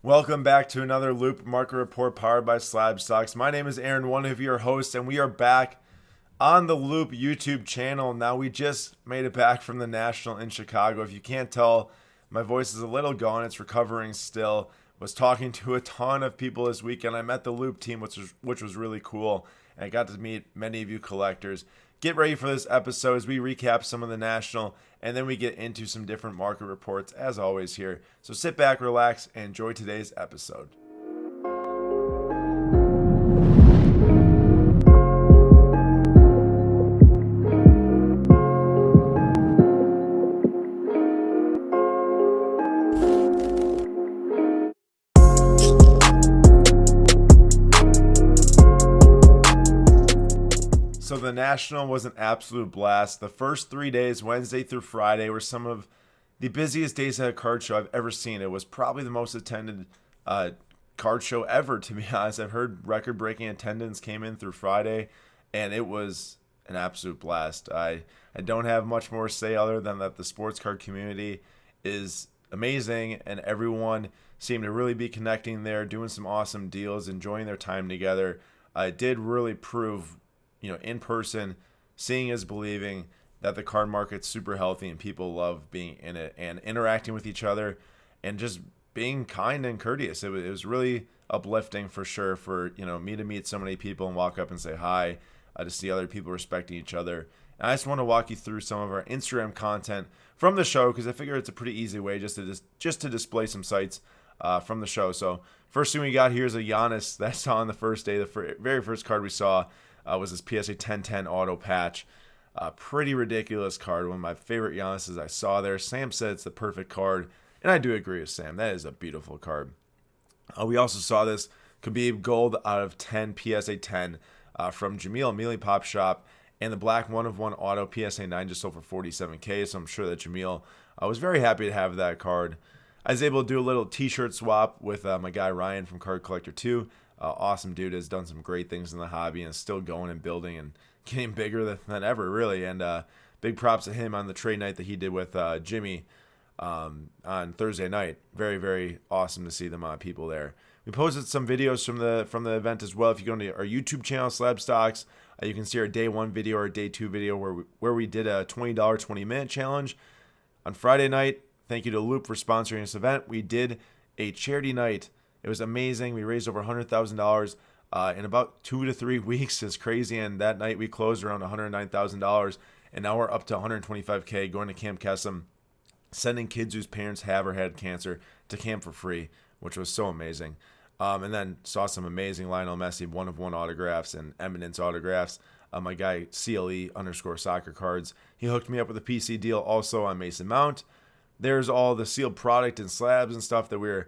Welcome back to another Loupe Market Report powered by SlabStox. My name is Aaron, one of your hosts, and we are back on the Loupe YouTube channel. Now, we just made it back from the National in Chicago. If you can't tell, my voice is a little gone. It's recovering still. Was talking to a ton of people this weekend. I met the Loupe team, which was really cool, and I got to meet many of you collectors. Get ready for this episode as we recap some of the National, and then we get into some different market reports, as always, here. So sit back, relax, and enjoy today's episode. So the National was an absolute blast. The first 3 days, Wednesday through Friday, were some of the busiest days at a card show I've ever seen. It was probably the most attended card show ever, to be honest. I've heard record-breaking attendance came in through Friday, and it was an absolute blast. I don't have much more to say other than that the sports card community is amazing, and everyone seemed to really be connecting there, doing some awesome deals, enjoying their time together. It did really prove, in person, seeing is believing, that the card market's super healthy and people love being in it and interacting with each other and just being kind and courteous. It was really uplifting for sure for, me to meet so many people and walk up and say hi, to see other people respecting each other. And I just want to walk you through some of our Instagram content from the show because I figure it's a pretty easy way just to display some sites from the show. So first thing we got here is a Giannis that I saw on the first day. The very first card we saw was this PSA 1010 auto patch. Pretty ridiculous card. One of my favorite Giannis's I saw there. Sam said it's the perfect card, and I do agree with Sam. That is a beautiful card. We also saw this Khabib Gold out of 10 PSA 10 from Jamil Mealy Pop Shop, and the black 1/1 auto PSA 9 just sold for $47K, so I'm sure that Jamil was very happy to have that card. I was able to do a little t-shirt swap with my guy Ryan from Card Collector 2. Awesome dude, has done some great things in the hobby and is still going and building and getting bigger than ever, really. And big props to him on the trade night that he did with Jimmy on Thursday night. Very, very awesome to see them people there. We posted some videos from the event as well. If you go to our YouTube channel, SlabStox, you can see our day 1 video or day 2 video where we did a $20 20-minute challenge. On Friday night, thank you to Loupe for sponsoring this event. We did a charity night. It was amazing. We raised over $100,000 in about 2 to 3 weeks. It's crazy. And that night we closed around $109,000. And now we're up to $125K going to Camp Kesem, sending kids whose parents have or had cancer to camp for free, which was so amazing. And then saw some amazing Lionel Messi 1/1 autographs and Eminence autographs. My guy CLE_soccer cards. He hooked me up with a PC deal also on Mason Mount. There's all the sealed product and slabs and stuff that we're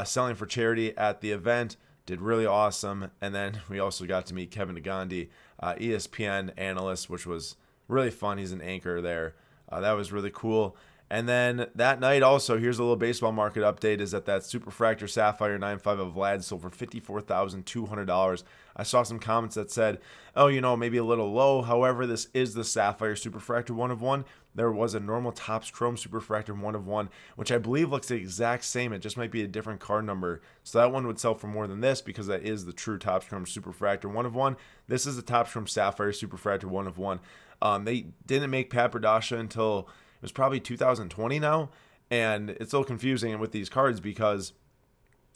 selling for charity at the event. Did really awesome. And then we also got to meet Kevin Nagandi, ESPN analyst, which was really fun. He's an anchor there. That was really cool. And then that night also, here's a little baseball market update, is that Superfractor Sapphire 9.5 of Vlad sold for $54,200. I saw some comments that said, maybe a little low. However, this is the Sapphire Superfractor 1/1. There was a normal Topps Chrome Superfractor 1/1, which I believe looks the exact same. It just might be a different card number. So that one would sell for more than this because that is the true Topps Chrome Superfractor 1/1. This is the Topps Chrome Sapphire Superfractor 1/1. They didn't make Pat Berdasha until it was probably 2020 now, and it's a little confusing with these cards because,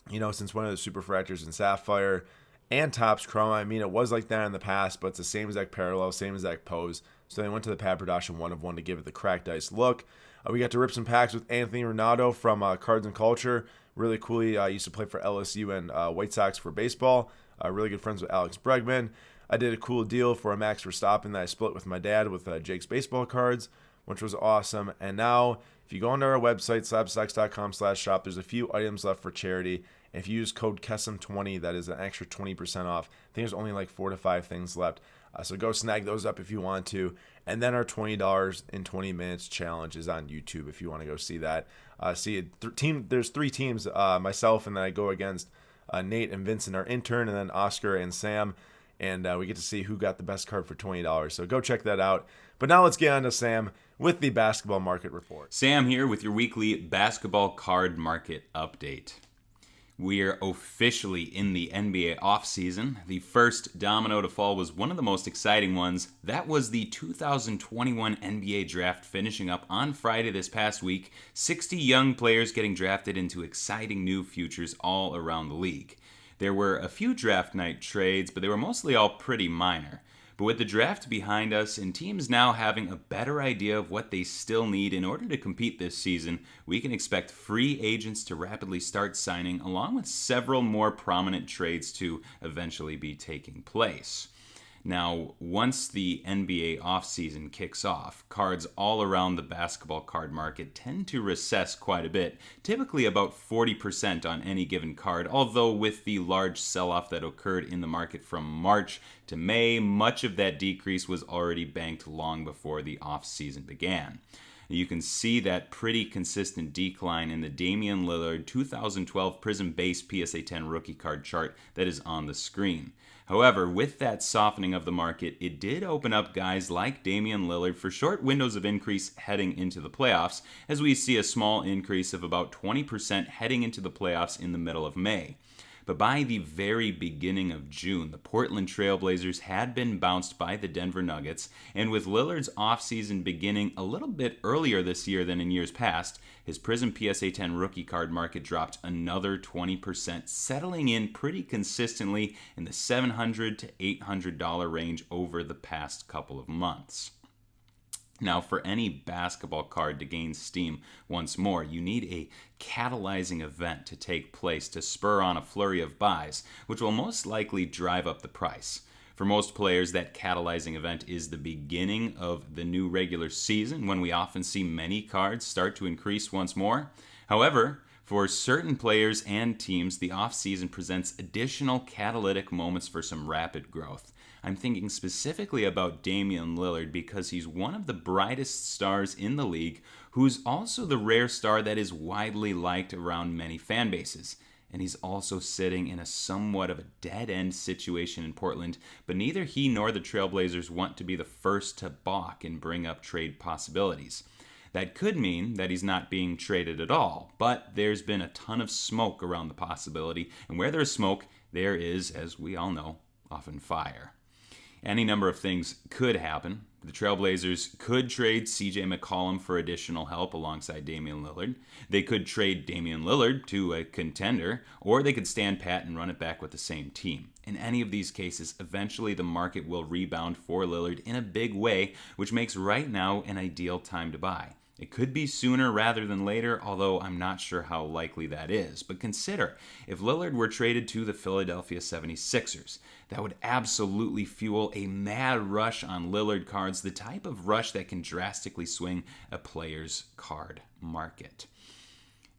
since one of the Superfractors in Sapphire and Topps Chrome, it was like that in the past, but it's the same exact parallel, same exact pose. So they went to the Pat Berdasha 1/1 to give it the cracked ice look. We got to rip some packs with Anthony Renato from Cards and Culture. Really cool. He used to play for LSU and White Sox for baseball. Really good friends with Alex Bregman. I did a cool deal for a Max Verstappen that I split with my dad with Jake's baseball cards, which was awesome. And now, if you go onto our website, slabstox.com/shop, there's a few items left for charity. And if you use code KESEM20, that is an extra 20% off. I think there's only like 4 to 5 things left. So go snag those up if you want to. And then our $20 in 20 minutes challenge is on YouTube if you want to go see that. There's 3 teams, myself, and then I go against Nate and Vincent, our intern, and then Oscar and Sam. And we get to see who got the best card for $20. So go check that out. But now let's get on to Sam with the basketball market report. Sam here with your weekly basketball card market update. We're officially in the NBA offseason. The first domino to fall was one of the most exciting ones. That was the 2021 NBA draft finishing up on Friday this past week. 60 young players getting drafted into exciting new futures all around the league. There were a few draft night trades, but they were mostly all pretty minor. But with the draft behind us and teams now having a better idea of what they still need in order to compete this season, we can expect free agents to rapidly start signing, along with several more prominent trades to eventually be taking place. Now, once the NBA offseason kicks off, cards all around the basketball card market tend to recess quite a bit, typically about 40% on any given card, although with the large sell-off that occurred in the market from March to May, much of that decrease was already banked long before the offseason began. You can see that pretty consistent decline in the Damien Lillard 2012 Prism Base PSA 10 rookie card chart that is on the screen. However, with that softening of the market, it did open up guys like Damien Lillard for short windows of increase heading into the playoffs, as we see a small increase of about 20% heading into the playoffs in the middle of May. But by the very beginning of June, the Portland Trail Blazers had been bounced by the Denver Nuggets, and with Lillard's offseason beginning a little bit earlier this year than in years past, his Prism PSA 10 rookie card market dropped another 20%, settling in pretty consistently in the $700 to $800 range over the past couple of months. Now, for any basketball card to gain steam once more, you need a catalyzing event to take place to spur on a flurry of buys, which will most likely drive up the price. For most players, that catalyzing event is the beginning of the new regular season, when we often see many cards start to increase once more. However, for certain players and teams, the offseason presents additional catalytic moments for some rapid growth. I'm thinking specifically about Damien Lillard because he's one of the brightest stars in the league, who's also the rare star that is widely liked around many fan bases. And he's also sitting in a somewhat of a dead-end situation in Portland, but neither he nor the Trailblazers want to be the first to balk and bring up trade possibilities. That could mean that he's not being traded at all, but there's been a ton of smoke around the possibility, and where there's smoke, there is, as we all know, often fire. Any number of things could happen. The Trailblazers could trade CJ McCollum for additional help alongside Damian Lillard. They could trade Damian Lillard to a contender, or they could stand pat and run it back with the same team. In any of these cases, eventually the market will rebound for Lillard in a big way, which makes right now an ideal time to buy. It could be sooner rather than later, although I'm not sure how likely that is. But consider, if Lillard were traded to the Philadelphia 76ers, that would absolutely fuel a mad rush on Lillard cards, the type of rush that can drastically swing a player's card market.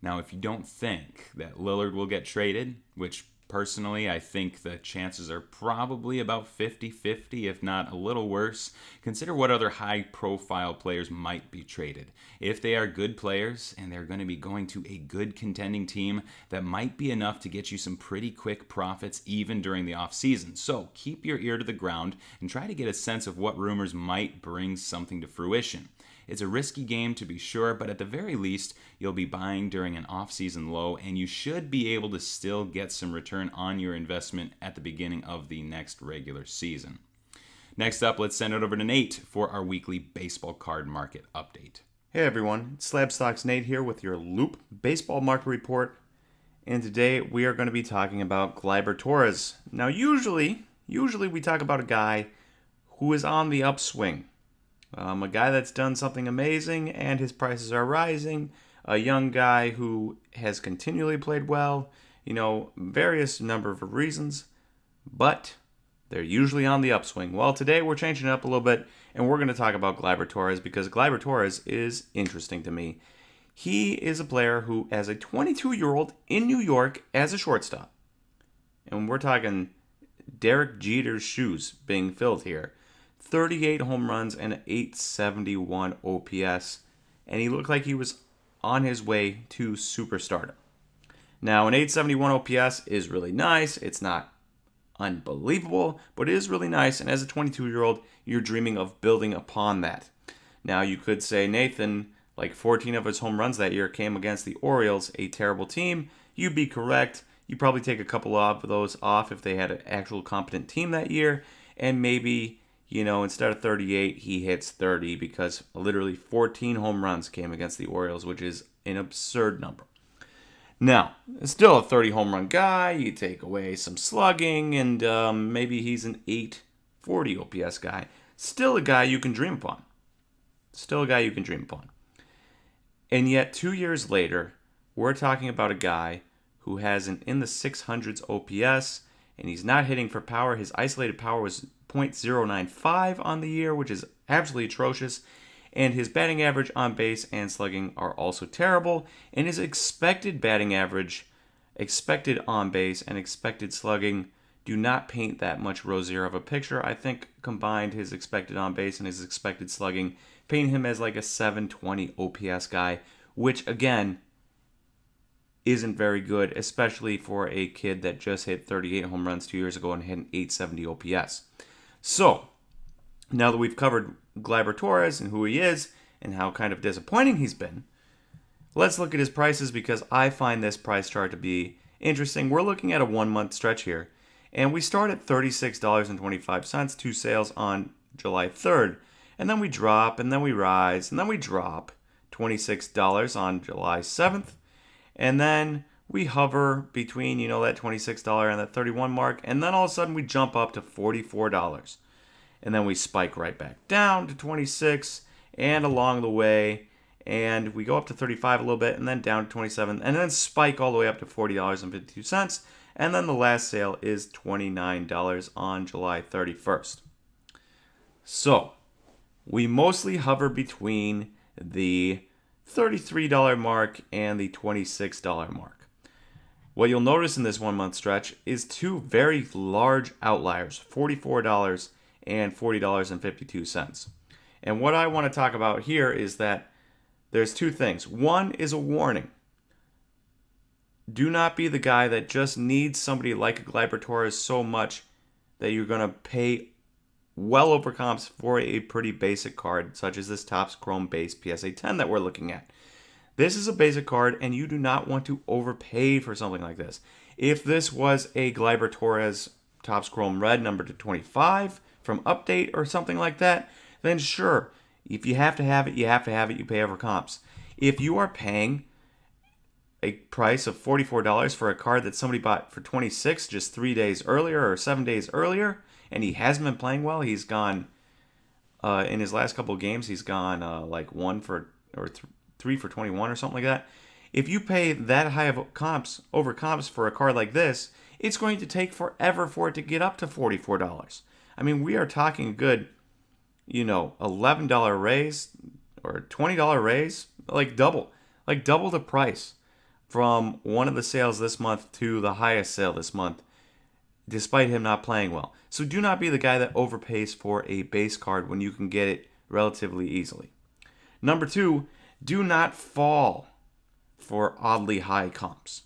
Now, if you don't think that Lillard will get traded, which personally, I think the chances are probably about 50-50, if not a little worse. Consider what other high-profile players might be traded. If they are good players and they're going to be going to a good contending team, that might be enough to get you some pretty quick profits even during the offseason. So keep your ear to the ground and try to get a sense of what rumors might bring something to fruition. It's a risky game to be sure, but at the very least, you'll be buying during an off-season low, and you should be able to still get some return on your investment at the beginning of the next regular season. Next up, let's send it over to Nate for our weekly baseball card market update. Hey everyone, it's SlabStox Nate here with your Loupe Baseball Market Report, and today we are going to be talking about Glybor Torres. Now usually we talk about a guy who is on the upswing. A guy that's done something amazing and his prices are rising. A young guy who has continually played well. Various number of reasons. But they're usually on the upswing. Well, today we're changing it up a little bit and we're going to talk about Glybor Torres because Glybor Torres is interesting to me. He is a player who, as a 22-year-old in New York as a shortstop, and we're talking Derek Jeter's shoes being filled here, 38 home runs and an 871 OPS, and he looked like he was on his way to superstardom. Now, an 871 OPS is really nice. It's not unbelievable, but it is really nice, and as a 22-year-old, you're dreaming of building upon that. Now, you could say, Nathan, like 14 of his home runs that year came against the Orioles, a terrible team. You'd be correct. You probably take a couple of those off if they had an actual competent team that year, and maybe, instead of 38, he hits 30 because literally 14 home runs came against the Orioles, which is an absurd number. Now, still a 30 home run guy. You take away some slugging, and maybe he's an 840 OPS guy. Still a guy you can dream upon. And yet, 2 years later, we're talking about a guy who has an in the 600s OPS, and he's not hitting for power. His isolated power was .095 on the year, which is absolutely atrocious. And his batting average, on base, and slugging are also terrible. And his expected batting average, expected on base, and expected slugging do not paint that much rosier of a picture. I think combined his expected on base and his expected slugging paint him as like a 720 OPS guy, which again isn't very good, especially for a kid that just hit 38 home runs 2 years ago and hit an 870 OPS. So, now that we've covered Glybor Torres and who he is and how kind of disappointing he's been, let's look at his prices because I find this price chart to be interesting. We're looking at a 1 month stretch here, and we start at $36.25, 2 sales on July 3rd, and then we drop, and then we rise, and then we drop $26 on July 7th, and then we hover between, that $26 and that $31 mark, and then all of a sudden we jump up to $44. And then we spike right back down to $26, and along the way, and we go up to $35 a little bit, and then down to $27, and then spike all the way up to $40.52, and then the last sale is $29 on July 31st. So, we mostly hover between the $33 mark and the $26 mark. What you'll notice in this 1 month stretch is two very large outliers, $44 and $40.52. And what I want to talk about here is that there's two things. One is a warning. Do not be the guy that just needs somebody like a Glybor Torres so much that you're going to pay well over comps for a pretty basic card, such as this Topps Chrome Base PSA 10 that we're looking at. This is a basic card, and you do not want to overpay for something like this. If this was a Glybor Torres Topps Chrome Red number to 25 from Update or something like that, then sure, if you have to have it, you have to have it, you pay over comps. If you are paying a price of $44 for a card that somebody bought for 26 just 3 days earlier or 7 days earlier, and he hasn't been playing well, he's gone, in his last couple of games, he's gone like 3 for 21 or something like that. If you pay that high of comps over comps for a card like this, it's going to take forever for it to get up to $44. I mean, we are talking a good, $11 raise or $20 raise, like double the price from one of the sales this month to the highest sale this month, despite him not playing well. So do not be the guy that overpays for a base card when you can get it relatively easily. Number two, do not fall for oddly high comps.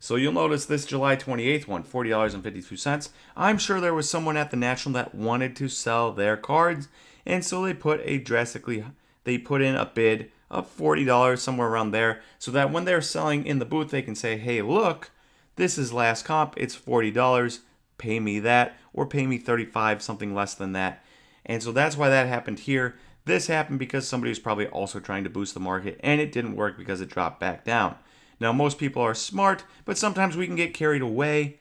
So you'll notice this July 28th one, $40.52. I'm sure there was someone at the National that wanted to sell their cards, and so they put in a bid of $40, somewhere around there, so that when they're selling in the booth, they can say, hey, look, this is last comp, it's $40, pay me that, or pay me $35, something less than that. And so that's why that happened here. This happened because somebody was probably also trying to boost the market, and it didn't work because it dropped back down. Now, most people are smart, but sometimes we can get carried away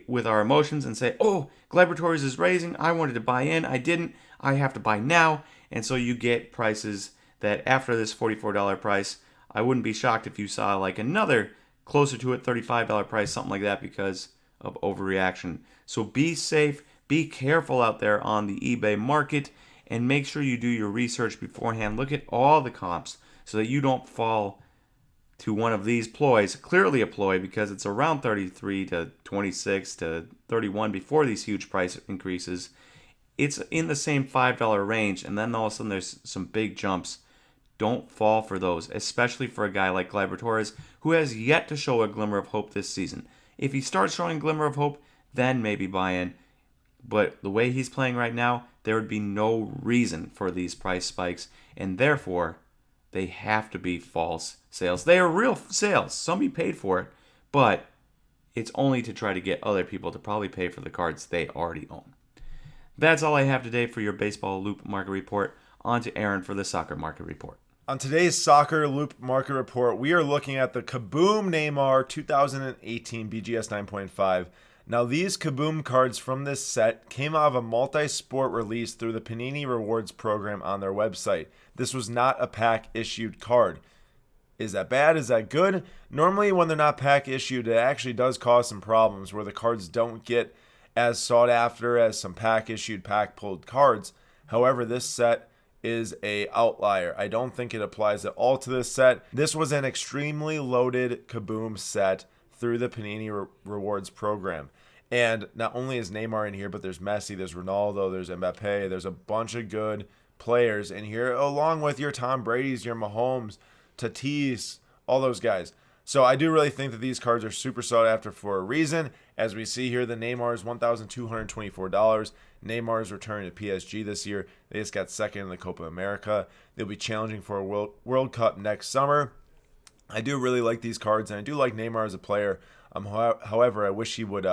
with our emotions and say, oh, Glybor Torres is raising, I wanted to buy in, I didn't, I have to buy now. And so you get prices that after this $44 price, I wouldn't be shocked if you saw like another closer to it, $35 price, something like that because of overreaction. So be safe, be careful out there on the eBay market, and make sure you do your research beforehand. Look at all the comps so that you don't fall to one of these ploys, clearly a ploy because it's around 33 to 26 to 31 before these huge price increases. It's in the same $5 range, and then all of a sudden there's some big jumps. Don't fall for those, especially for a guy like Glybor Torres, who has yet to show a glimmer of hope this season. If he starts showing a glimmer of hope, then maybe buy in. But the way he's playing right now, there would be no reason for these price spikes, and therefore, they have to be false sales. They are real sales. Somebody paid for it, but It's only to try to get other people to probably pay for the cards they already own. That's all I have today for your Baseball Loupe Market Report. On to Aaron for the Soccer Market Report. On today's Soccer Loupe Market Report, we are looking at the Kaboom Neymar 2018 BGS 9.5. Now, these Kaboom cards from this set came out of a multi-sport release through the Panini Rewards program on their website. This was not a pack-issued card. Is that bad? Is that good? Normally, when they're not pack-issued, it actually does cause some problems where the cards don't get as sought after as some pack-issued, pack-pulled cards. However, this set is a outlier. I don't think it applies at all to this set. This was an extremely loaded Kaboom set through the Panini Rewards program. And not only is Neymar in here, but there's Messi, there's Ronaldo, there's Mbappe, there's a bunch of good players in here, along with your Tom Brady's, your Mahomes, Tatis, all those guys. So I do really think that these cards are super sought after for a reason. As we see here, the Neymar is $1,224. Neymar is returning to PSG this year. They just got second in the Copa America. They'll be challenging for a World Cup next summer. I do really like these cards, and I do like Neymar as a player. However, I wish he would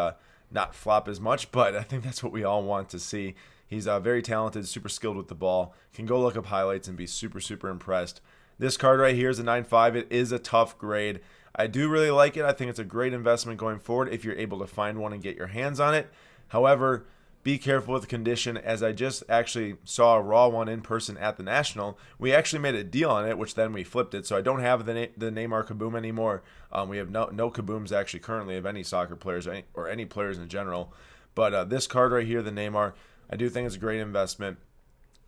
not flop as much, but I think that's what we all want to see. He's very talented, super skilled with the ball, can go look up highlights and be super, super impressed. This card right here is a 9.5. It is a tough grade. I do really like it. I think it's a great investment going forward if you're able to find one and get your hands on it. However, be careful with the condition, as I just actually saw a raw one in person at the National. We actually made a deal on it, which then we flipped it. So I don't have the Neymar Kaboom anymore. We have no Kabooms actually currently of any soccer players or any players in general. But this card right here, the Neymar, I do think it's a great investment.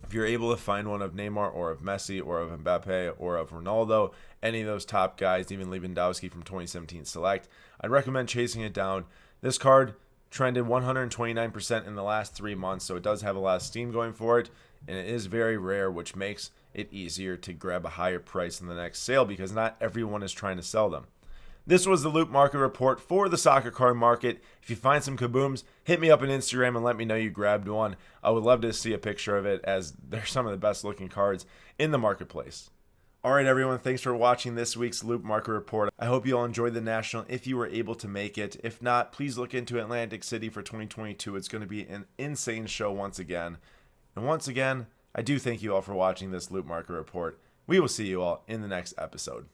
If you're able to find one of Neymar or of Messi or of Mbappe or of Ronaldo, any of those top guys, even Lewandowski from 2017 Select, I'd recommend chasing it down. This card trended 129% in the last 3 months, so it does have a lot of steam going for it, and it is very rare, which makes it easier to grab a higher price in the next sale because not everyone is trying to sell them. This was the Loupe Market Report for the soccer card market. If you find some Kabooms, hit me up on Instagram and let me know you grabbed one. I would love to see a picture of it, as they're some of the best looking cards in the marketplace. All right, everyone, thanks for watching this week's Loupe Market Report. I hope you all enjoyed the National if you were able to make it. If not, please look into Atlantic City for 2022. It's going to be an insane show once again. And once again, I do thank you all for watching this Loupe Market Report. We will see you all in the next episode.